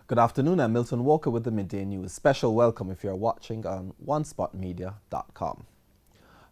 Good afternoon, I'm Milton Walker with the Midday News. Special welcome if you're watching on onespotmedia.com.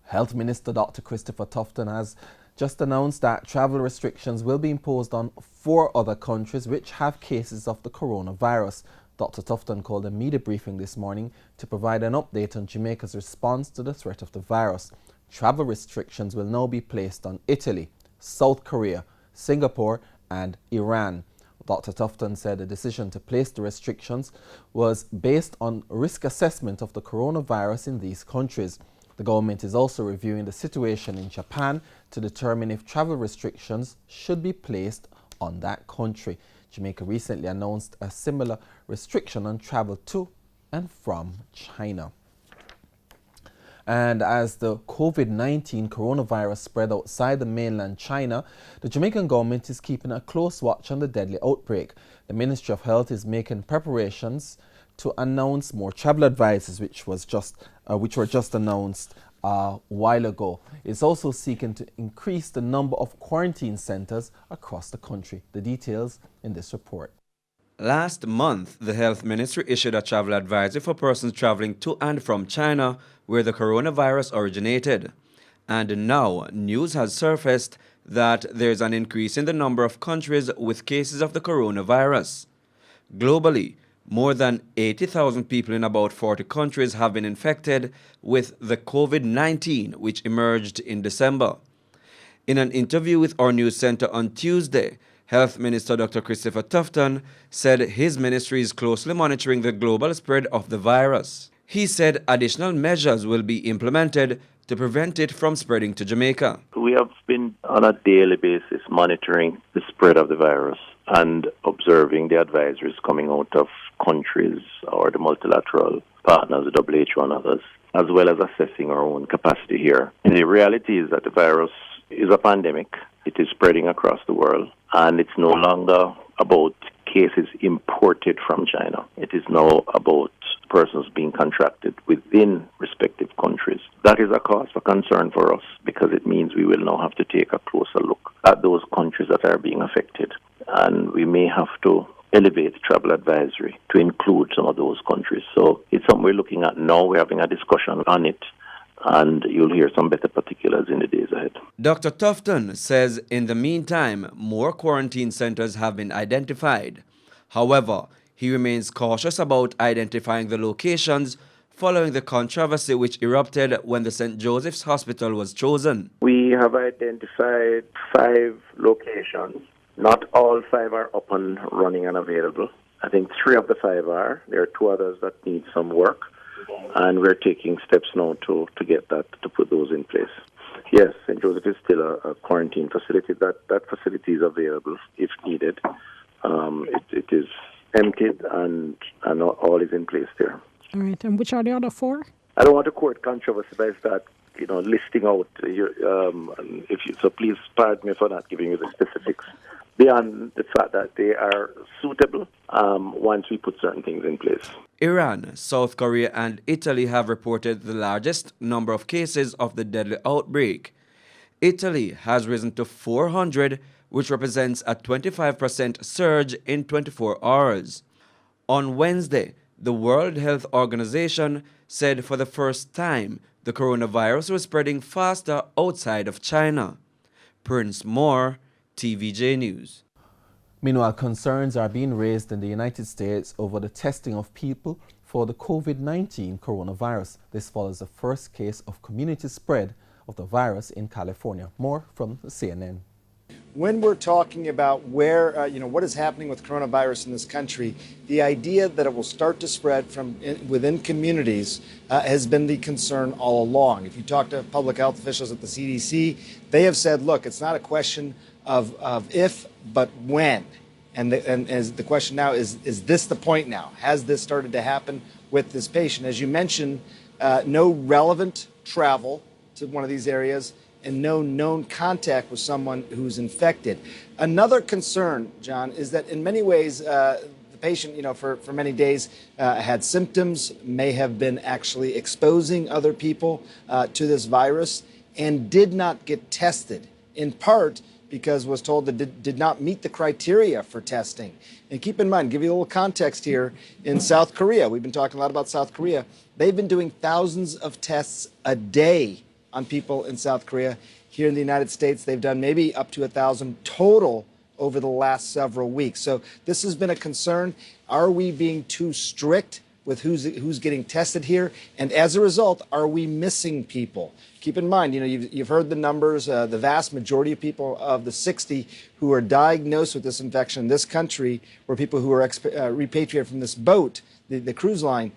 Health Minister Dr. Christopher Tufton has just announced that travel restrictions will be imposed on 4 other countries which have cases of the coronavirus. Dr. Tufton called a media briefing this morning to provide an update on Jamaica's response to the threat of the virus. Travel restrictions will now be placed on Italy, South Korea, Singapore and Iran. Dr. Tufton said the decision to place the restrictions was based on risk assessment of the coronavirus in these countries. The government is also reviewing the situation in Japan to determine if travel restrictions should be placed on that country. Jamaica recently announced a similar restriction on travel to and from China. And as the COVID-19 coronavirus spread outside the mainland China, the Jamaican government is keeping a close watch on the deadly outbreak. The Ministry of Health is making preparations to announce more travel advices, which were just announced a while ago. It's also seeking to increase the number of quarantine centers across the country. The details in this report. Last month, the Health Ministry issued a travel advisory for persons traveling to and from China, where the coronavirus originated. And now, news has surfaced that there's an increase in the number of countries with cases of the coronavirus. Globally, more than 80,000 people in about 40 countries have been infected with the COVID-19, which emerged in December. In an interview with our news center on Tuesday, Health Minister Dr. Christopher Tufton said his ministry is closely monitoring the global spread of the virus. He said additional measures will be implemented to prevent it from spreading to Jamaica. We have been on a daily basis monitoring the spread of the virus and observing the advisories coming out of countries or the multilateral partners, the WHO and others, as well as assessing our own capacity here. And the reality is that the virus is a pandemic. It is spreading across the world, and it's no longer about cases imported from China. It is now about persons being contracted within respective countries. That is a cause for concern for us because it means we will now have to take a closer look at those countries that are being affected, and we may have to elevate travel advisory to include some of those countries. So it's something we're looking at now. We're having a discussion on it, and you'll hear some better particulars in the days ahead. Dr. Tufton says in the meantime, more quarantine centers have been identified. However, he remains cautious about identifying the locations following the controversy which erupted when the St. Joseph's Hospital was chosen. We have identified 5 locations. Not all 5 are up and running and available. I think 3 of the 5 are. There are 2 others that need some work, and we're taking steps now to get that, to put those in place. Yes, St. Joseph is still a quarantine facility. That facility is available if needed. It is emptied and all is in place there. All right, and which are the other 4? I don't want to court controversy by start, listing out. So please pardon me for not giving you the specifics beyond the fact that they are suitable once we put certain things in place. Iran, South Korea and Italy have reported the largest number of cases of the deadly outbreak. Italy has risen to 400, which represents a 25% surge in 24 hours. On Wednesday, the World Health Organization said for the first time the coronavirus was spreading faster outside of China. Prince Moore, TVJ News. Meanwhile, concerns are being raised in the United States over the testing of people for the COVID-19 coronavirus. This follows the first case of community spread of the virus in California. More from CNN. When we're talking about what is happening with coronavirus in this country, the idea that it will start to spread from within communities has been the concern all along. If you talk to public health officials at the CDC, they have said, look, it's not a question of if, but when. And the question now is this the point now? Has this started to happen with this patient? As you mentioned, no relevant travel to one of these areas and no known contact with someone who's infected. Another concern, John, is that in many ways, the patient, for many days had symptoms, may have been actually exposing other people to this virus and did not get tested, in part because was told that did not meet the criteria for testing. And keep in mind, give you a little context here, in South Korea, we've been talking a lot about South Korea, they've been doing thousands of tests a day on people in South Korea. Here in the United States, they've done maybe up to 1,000 total over the last several weeks. So this has been a concern. Are we being too strict with who's getting tested here? And as a result, are we missing people? Keep in mind, you've heard the numbers. The vast majority of people of the 60 who are diagnosed with this infection in this country were people who were repatriated from this boat, the cruise line.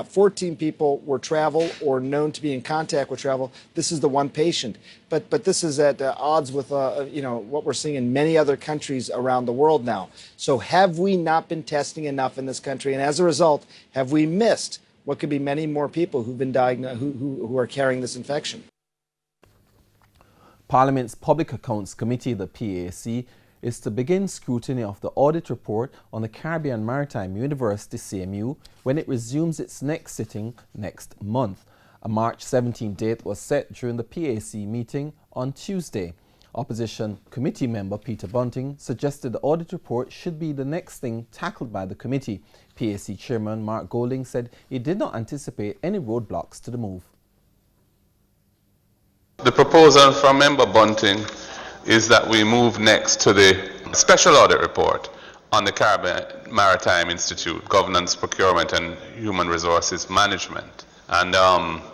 14 people were travel or known to be in contact with travel. This is the one patient. But this is at odds with what we're seeing in many other countries around the world now. So have we not been testing enough in this country? And as a result, have we missed what could be many more people who've been diagnosed, who are carrying this infection? Parliament's Public Accounts Committee, the PAC, is to begin scrutiny of the audit report on the Caribbean Maritime University, CMU, when it resumes its next sitting next month. A March 17 date was set during the PAC meeting on Tuesday. Opposition committee member Peter Bunting suggested the audit report should be the next thing tackled by the committee. PAC chairman Mark Golding said he did not anticipate any roadblocks to the move. The proposal from member Bunting is that we move next to the special audit report on the Caribbean Maritime Institute, Governance, Procurement and Human Resources Management. And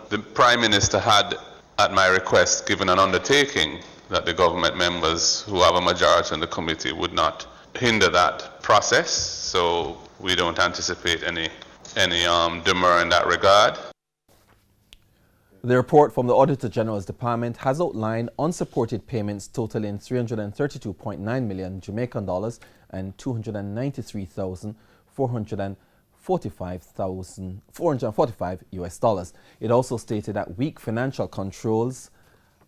the Prime Minister had, at my request, given an undertaking that the government members who have a majority in the committee would not hinder that process. So we don't anticipate any demur in that regard. The report from the Auditor General's Department has outlined unsupported payments totaling 332.9 million Jamaican dollars and 293,445 US dollars. It also stated that weak financial controls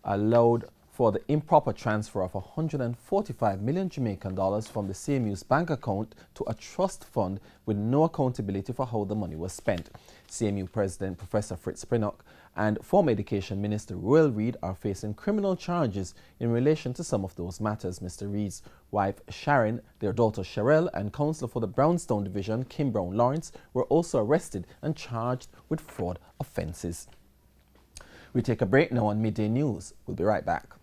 allowed for the improper transfer of 145 million Jamaican dollars from the CMU's bank account to a trust fund with no accountability for how the money was spent. CMU President Professor Fritz Pinnock and former Education Minister Royal Reid are facing criminal charges in relation to some of those matters. Mr. Reid's wife Sharon, their daughter Sherelle, and Councillor for the Brownstone Division Kim Brown Lawrence were also arrested and charged with fraud offences. We take a break now on Midday News. We'll be right back.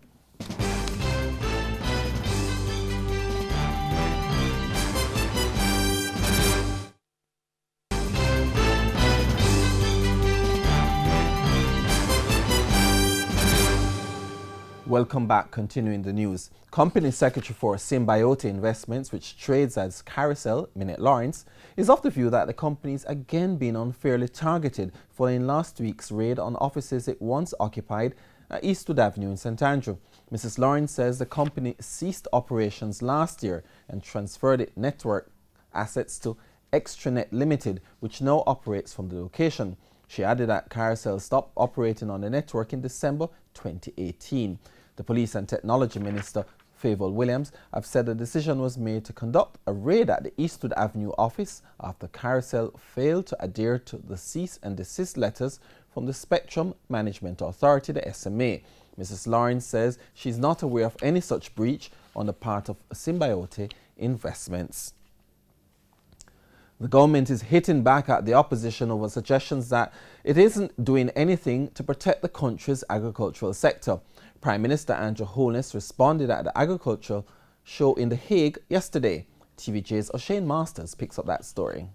Welcome back. Continuing the news. Company Secretary for Symbiote Investments, which trades as Carousel, Minette Lawrence, is of the view that the company is again being unfairly targeted following last week's raid on offices it once occupied at Eastwood Avenue in St. Andrew. Mrs. Lawrence says the company ceased operations last year and transferred its network assets to Extranet Limited, which now operates from the location. She added that Carousel stopped operating on the network in December 2018. The Police and Technology Minister, Favour Williams, have said the decision was made to conduct a raid at the Eastwood Avenue office after Carousel failed to adhere to the cease and desist letters from the Spectrum Management Authority, the SMA. Mrs. Lawrence says she's not aware of any such breach on the part of Symbiote Investments. The government is hitting back at the opposition over suggestions that it isn't doing anything to protect the country's agricultural sector. Prime Minister Andrew Holness responded at the agricultural show in The Hague yesterday. TVJ's O'Shane Masters picks up that story.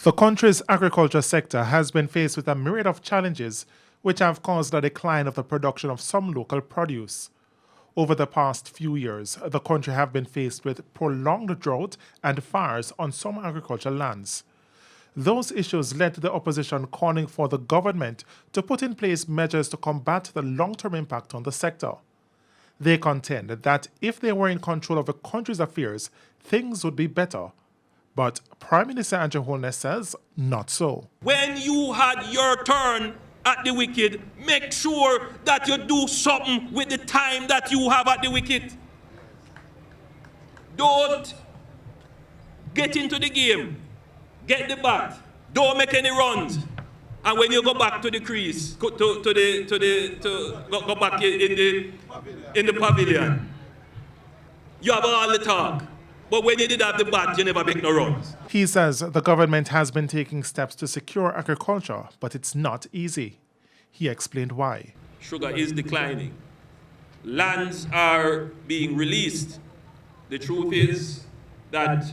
The country's agriculture sector has been faced with a myriad of challenges which have caused a decline of the production of some local produce. Over the past few years, the country have been faced with prolonged drought and fires on some agricultural lands. Those issues led to the opposition calling for the government to put in place measures to combat the long-term impact on the sector. They contend that if they were in control of the country's affairs, things would be better. But Prime Minister Andrew Holness says not so. When you had your turn at the wicket, make sure that you do something with the time that you have at the wicket. Don't get into the game, get the bat, don't make any runs, and when you go back to the crease, go back in the pavilion, You have all the talk. But when you did have the bat, you never make no runs. He says the government has been taking steps to secure agriculture, but it's not easy. He explained why. Sugar is declining. Lands are being released. The truth is that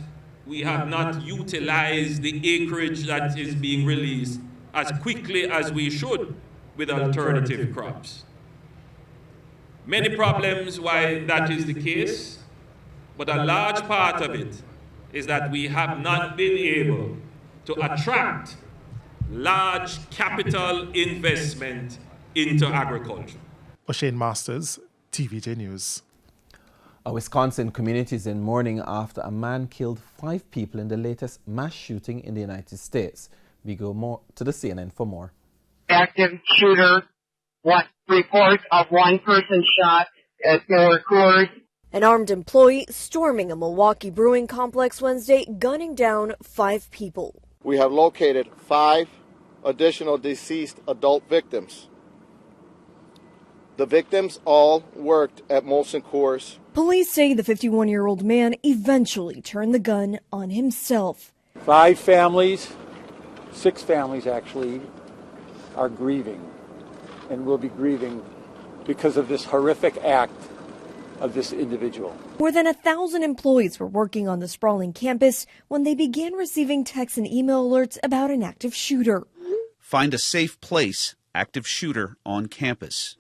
we have not utilized the acreage that is being released as quickly as we should with alternative crops. Many problems why that is the case, but a large part of it is that we have not been able to attract large capital investment into agriculture. O'Shane Masters, TVJ News. A Wisconsin community is in mourning after a man killed 5 people in the latest mass shooting in the United States. We go more to the CNN for more. Active shooter, reports of one person shot at Miller Coors. An armed employee storming a Milwaukee brewing complex Wednesday, gunning down 5 people. We have located 5 additional deceased adult victims. The victims all worked at Molson Coors. Police say the 51-year-old man eventually turned the gun on himself. 5 families, 6 families actually, are grieving and will be grieving because of this horrific act of this individual. More than 1,000 employees were working on the sprawling campus when they began receiving text and email alerts about an active shooter. Find a safe place, active shooter on campus.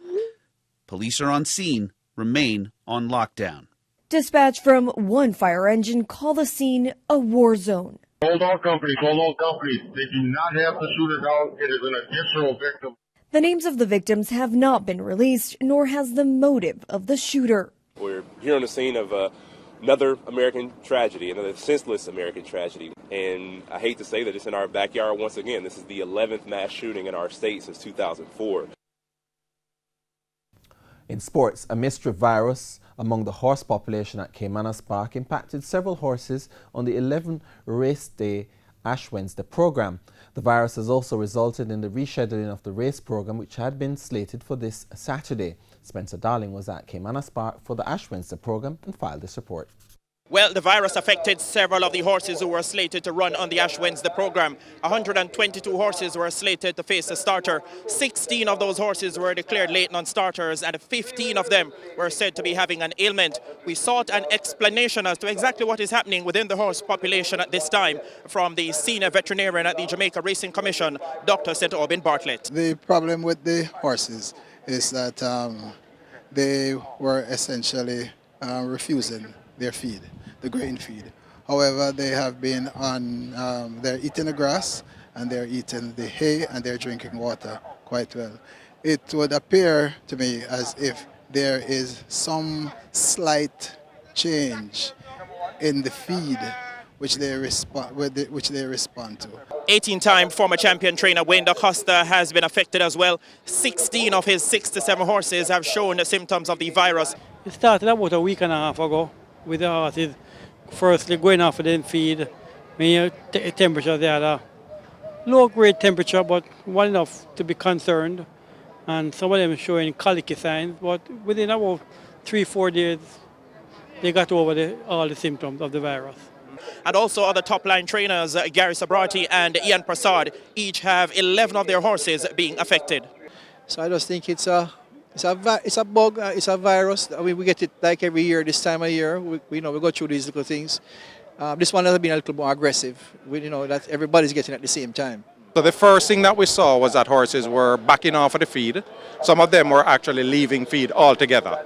Police are on scene, remain on lockdown. Dispatch from one fire engine call the scene a war zone. Hold all companies. They do not have the shooters out. It is an additional victim. The names of the victims have not been released, nor has the motive of the shooter. We're here on the scene of another American tragedy, another senseless American tragedy. And I hate to say that it's in our backyard once again. This is the 11th mass shooting in our state since 2004. In sports, a mystery virus among the horse population at Caymanas Park impacted several horses on the 11th race day Ash Wednesday program. The virus has also resulted in the rescheduling of the race program, which had been slated for this Saturday. Spencer Darling was at Caymanas Park for the Ash Wednesday program and filed this report. Well, the virus affected several of the horses who were slated to run on the Ash Wednesday program. 122 horses were slated to face a starter. 16 of those horses were declared late non-starters, and 15 of them were said to be having an ailment. We sought an explanation as to exactly what is happening within the horse population at this time from the senior veterinarian at the Jamaica Racing Commission, Dr. St. Aubin Bartlett. The problem with the horses is that they were essentially refusing their feed, the grain feed. However, they have been on, they're eating the grass and they're eating the hay and they're drinking water quite well. It would appear to me as if there is some slight change in the feed which they respond to. 18-time former champion trainer Wayne DaCosta has been affected as well. 16 of his 67 horses have shown the symptoms of the virus. It started about a week and a half ago with the horses firstly going off of the feed. Temperature, they had a low-grade temperature, but well enough to be concerned. And some of them showing colicky signs, but within about 3-4 days, they got over all the symptoms of the virus. And also other top-line trainers, Gary Sabrati and Ian Prasad, each have 11 of their horses being affected. So I just think it's a bug, it's a virus. I mean, we get it like every year, this time of year. We go through these little things. This one has been a little more aggressive. That everybody's getting at the same time. So the first thing that we saw was that horses were backing off of the feed. Some of them were actually leaving feed altogether.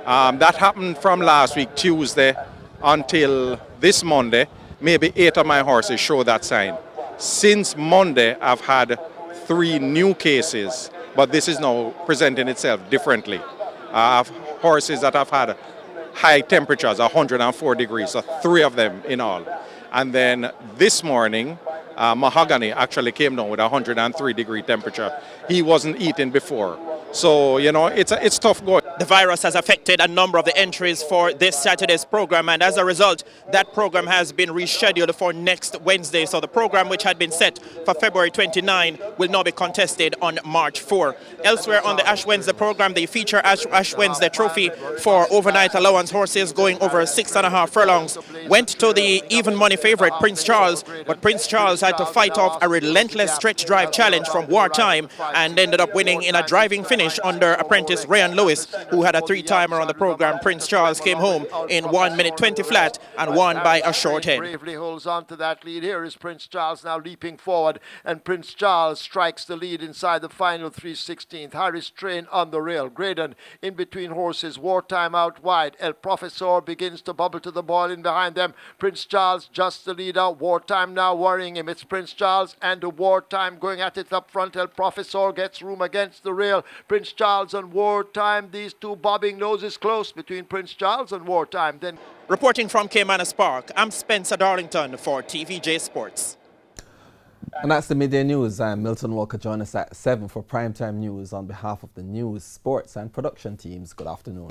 That happened from last week, Tuesday, until this Monday. Maybe 8 of my horses show that sign. Since Monday, I've had 3 new cases, but this is now presenting itself differently. I have horses that have had high temperatures, 104 degrees, so 3 of them in all. And then this morning, Mahogany actually came down with 103-degree temperature. He wasn't eating before. So, you know, it's tough going. The virus has affected a number of the entries for this Saturday's program, and as a result, that program has been rescheduled for next Wednesday. So the program, which had been set for February 29, will now be contested on March 4. Elsewhere on the Ash Wednesday program, they feature Ash Wednesday trophy for overnight allowance horses going over 6.5 furlongs. Went to the even money favorite Prince Charles, but Prince Charles had to fight off a relentless stretch drive challenge from Wartime and ended up winning in a driving finish under apprentice Ryan Lewis, who had a three-timer on the program. Prince Charles came home in 1 minute 20 flat and won by a short head. Bravely holds on to that lead. Here is Prince Charles now leaping forward, and Prince Charles strikes the lead inside the final 3/16. Harris Train on the rail. Graydon in between horses. Wartime out wide. El Professor begins to bubble to the ball in behind them. Prince Charles just the leader. Wartime now worrying him. It's Prince Charles and the Wartime going at it up front. El Professor gets room against the rail. Prince Charles and Wartime, these two bobbing noses close between Prince Charles and Wartime. Then reporting from Caymanas Park, I'm Spencer Darlington for TVJ Sports. And that's the midday news. I'm Milton Walker. Join us at 7 for primetime news on behalf of the news, sports and production teams. Good afternoon.